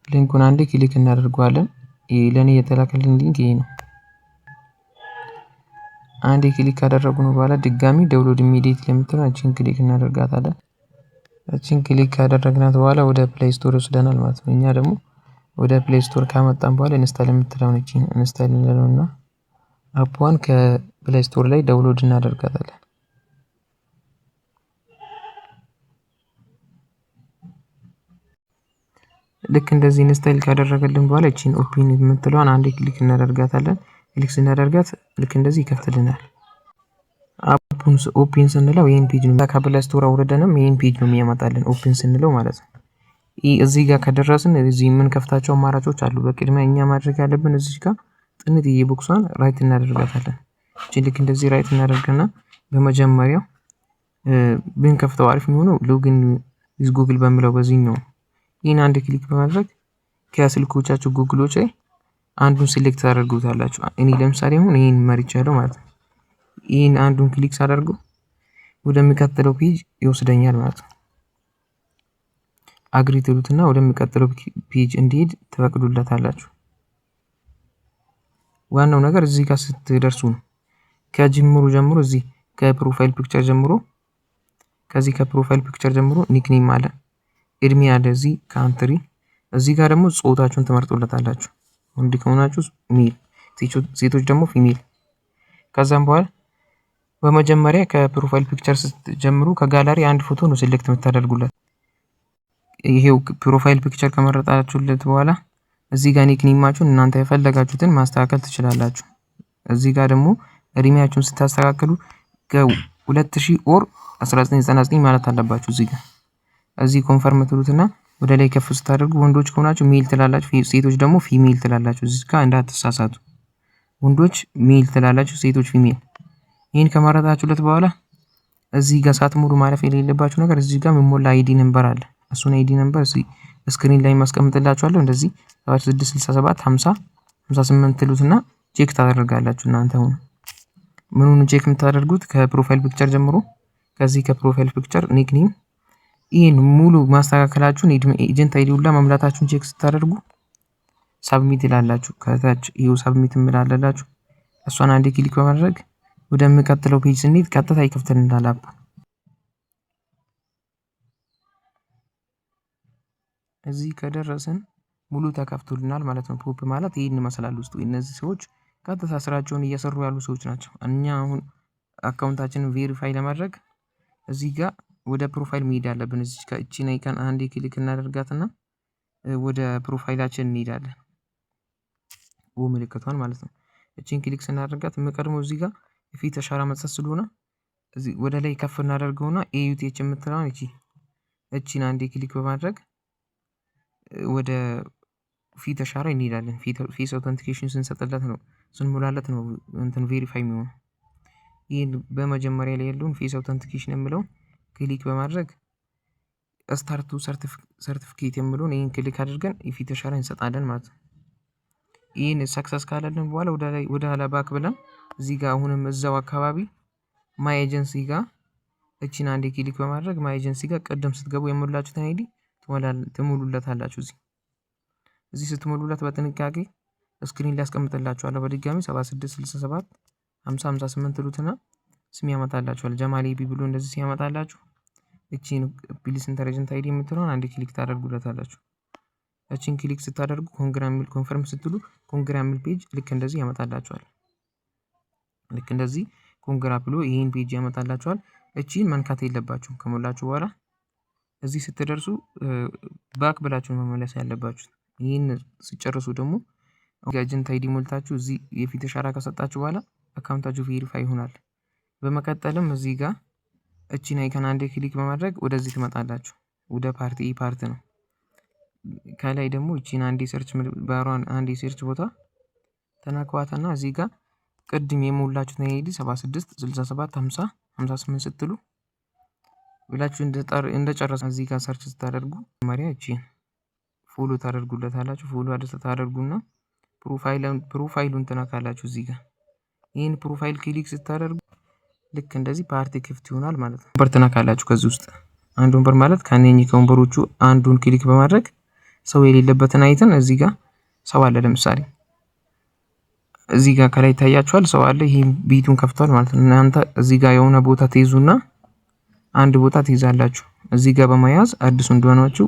ሊንኩን አንዴ ክሊክ እናደርገዋለን። ለኔ የተላከልኝ ሊንክ ይሄ ነው። አንዴ ክሊክ ካደረግን በኋላ ድጋሚ ዳውንሎድ ኢሚዲየት ለምትለው እቺን ክሊክ እናደርጋታለን። እቺን ክሊክ ካደረግናት በኋላ ወደ ፕሌይ ስቶር ይወስደናል ማለት ነው። እኛ ደግሞ ወደ ፕሌይ ስቶር ካመጣን በኋላ ኢንስታል የምትለውን እቺን ኢንስታል እንለውና አፑን ከፕሌይ ስቶር ላይ ዳውንሎድ እናደርጋታለን። ልክ እንደዚህ ኢንስታል ካደረገልን በኋላ እቺን ኦፕን የምትለውን አንዴ ክሊክ እናደርጋታለን። ክሊክ ስናደርጋት ልክ እንደዚህ ይከፍትልናል። አፑን ኦፕን ስንለው ይሄን ፔጅ ነው ከፕሌይ ስቶር አውርደንም ይሄን ፔጅ ነው የሚያመጣልን ኦፕን ስንለው ማለት ነው። እዚህ ጋር ከደረስን እዚህ የምንከፍታቸው አማራጮች አሉ። በቅድሚያ እኛ ማድረግ ያለብን እዚህ ጋር ጥንትዬ ቦክሷን ራይት እናደርጋታለን። እቺ ልክ እንደዚህ ራይት እናደርግና በመጀመሪያው ብንከፍተው አሪፍ የሚሆነው ሎጊን ዊዝ ጉግል በሚለው በዚህኛው ይሄን አንድ ክሊክ በማድረግ ከስልኮቻችሁ ጉግሎች ላይ አንዱን ሴሌክት ታደርጉታላችሁ። እኔ ለምሳሌ አሁን ይሄን መርጫለሁ ማለት ነው። ይሄን አንዱን ክሊክ ሳደርገው ወደሚቀጥለው ፔጅ ይወስደኛል ማለት ነው። አግሪ ትሉትና ወደሚቀጥለው ፔጅ እንዲሄድ ትፈቅዱለታላችሁ። ዋናው ነገር እዚህ ጋር ስትደርሱ ነው። ከጅምሩ ጀምሮ እዚህ ከፕሮፋይል ፒክቸር ጀምሮ ከዚህ ከፕሮፋይል ፒክቸር ጀምሮ ኒክኔም አለ፣ እድሜ አለ፣ እዚህ ካንትሪ፣ እዚህ ጋር ደግሞ ጾታችሁን ትመርጡለታላችሁ። ወንድ ከሆናችሁ ሜል፣ ሴቶች ደግሞ ፊሜል። ከዛም በኋላ በመጀመሪያ ከፕሮፋይል ፒክቸር ስትጀምሩ ከጋላሪ አንድ ፎቶ ነው ሴሌክት የምታደርጉለት። ይሄው ፕሮፋይል ፒክቸር ከመረጣችሁለት በኋላ እዚህ ጋር ኒክኔማችሁን እናንተ የፈለጋችሁትን ማስተካከል ትችላላችሁ። እዚህ ጋር ደግሞ እድሜያችሁን ስታስተካክሉ ከ2000 ኦር 1999 ማለት አለባችሁ። እዚህ ኮንፈርም ትሉትና ወደ ላይ ከፍ ስታደርጉ ወንዶች ከሆናችሁ ሜል ትላላችሁ፣ ሴቶች ደግሞ ፊሜል ትላላችሁ። እዚህ ጋር እንዳትሳሳቱ። ወንዶች ሜል ትላላችሁ፣ ሴቶች ፊሜል። ይሄን ከመረጣችሁለት በኋላ እዚህ ጋር ሳትሞሉ ማለፍ የሌለባችሁ ነገር እዚህ ጋር የሚሞላ አይዲ ነምበር አለ። እሱን አይዲ ነምበር እዚህ ስክሪን ላይ ማስቀምጥላችኋለሁ። እንደዚህ 7667 50 58 ትሉትና ቼክ ታደርጋላችሁ። እናንተ አሁን ምኑን ቼክ የምታደርጉት ከፕሮፋይል ፒክቸር ጀምሮ ከዚህ ከፕሮፋይል ፒክቸር ኒክኔም ይሄን ሙሉ ማስተካከላችሁን ኤጀንት አይዲ ሁላ መምላታችሁን ቼክ ስታደርጉ ሳብሚት ይላላችሁ። ከታች ይሄው ሳብሚት እንላላችሁ። እሷን አንዴ ክሊክ በማድረግ ወደሚቀጥለው ፔጅ ስንሄድ ቀጥታ ይከፍትልናል አፕ። እዚህ ከደረስን ሙሉ ተከፍቶልናል ማለት ነው። ፖፕ ማለት ይሄን ይመስላል። ውስጡ እነዚህ ሰዎች ቀጥታ ስራቸውን እየሰሩ ያሉ ሰዎች ናቸው። እኛ አሁን አካውንታችንን ቬሪፋይ ለማድረግ እዚህ ጋር ወደ ፕሮፋይል መሄድ አለብን። እዚህ ጋር እቺን አይከን አንዴ ክሊክ እናደርጋትና ወደ ፕሮፋይላችን እንሄዳለን። ምልክቷን ማለት ነው። እቺን ክሊክ ስናደርጋት የምቀድመው እዚህ ጋር የፊት አሻራ መስጠት ስለሆነ እዚህ ወደ ላይ ከፍ እናደርገውና ኤዩቲኤች የምትለውን እቺን አንዴ ክሊክ በማድረግ ወደ ፊት አሻራ እንሄዳለን። ፌስ አውተንቲኬሽን ስንሰጥለት ነው ስንሞላለት ነው እንትን ቬሪፋይ የሚሆነው። ይሄን በመጀመሪያ ላይ ያለውን ፌስ አውተንቲኬሽን የምለውን ክሊክ በማድረግ ስታርቱ ሰርቲፊኬት የምለውን ይሄን ክሊክ አድርገን የፊት አሻራ እንሰጣለን ማለት ነው። ይሄን ሰክሰስ ካለልን በኋላ ወደ ኋላ ባክ ብለን እዚህ ጋር አሁንም እዛው አካባቢ ማይ ኤጀንሲ ጋር እቺን አንዴ ክሊክ በማድረግ ማይ ኤጀንሲ ጋር ቀደም ስትገቡ የሞላችሁትን አይዲ ትሞሉለታላችሁ። እዚህ ስትሞሉለት በጥንቃቄ ስክሪን ላይ አስቀምጥላችኋለሁ። በድጋሚ 7667 50 58 ትሉትና ስም ያመጣላችኋል። ጀማል ኤቢ ብሎ እንደዚህ ሲያመጣላችሁ እቺን ፕሊስ ኢንተርጀንት አይዲ የምትለውን አንዴ ክሊክ ታደርጉለታላችሁ። እቺን ክሊክ ስታደርጉ ኮንፈርም ስትሉ ኮንግራ ሚል ፔጅ ልክ እንደዚህ ያመጣላችኋል። ልክ እንደዚህ ኮንግራ ብሎ ይሄን ፔጅ ያመጣላችኋል። እቺን መንካት የለባችሁም። ከሞላችሁ በኋላ እዚህ ስትደርሱ ባክ ብላችሁ መመለስ ያለባችሁ። ይሄን ሲጨርሱ ደግሞ ኤጀንት አይዲ ሞልታችሁ እዚህ የፊት አሻራ ከሰጣችሁ በኋላ አካውንታችሁ ቬሪፋይ ይሆናል። በመቀጠልም እዚህ ጋር እቺን አይከን አንዴ ክሊክ በማድረግ ወደዚህ ትመጣላችሁ። ወደ ፓርት ነው። ከላይ ደግሞ እቺን አንዴ ሰርች ባሯን አንዴ ሰርች ቦታ ተናኳታና እዚህ ጋር ቅድም የሞላችሁት አይዲ 76 67 50 58 ስትሉ ብላችሁ እንደጨረሰ እዚህ ጋር ሰርች ስታደርጉ መሪያ እቺን ፎሎ ታደርጉለታላችሁ። ፎሎ ታደርጉና ፕሮፋይሉን ትነካላችሁ። እዚህ ጋር ይሄን ፕሮፋይል ክሊክ ስታደርጉ ልክ እንደዚህ ፓርቲ ክፍት ይሆናል ማለት ነው። ወንበር ትነካላችሁ። ከዚህ ውስጥ አንድ ወንበር ማለት ከነኚህ ከወንበሮቹ አንዱን ክሊክ በማድረግ ሰው የሌለበትን አይተን እዚህ ጋር ሰው አለ ለምሳሌ እዚህ ጋር ከላይ ታያችኋል ሰው አለ ይሄ ቤቱን ከፍቷል ማለት ነው። እናንተ እዚህ ጋር የሆነ ቦታ ትይዙና አንድ ቦታ ትይዛላችሁ እዚህ ጋር በመያዝ አዲሱ እንደሆናችሁ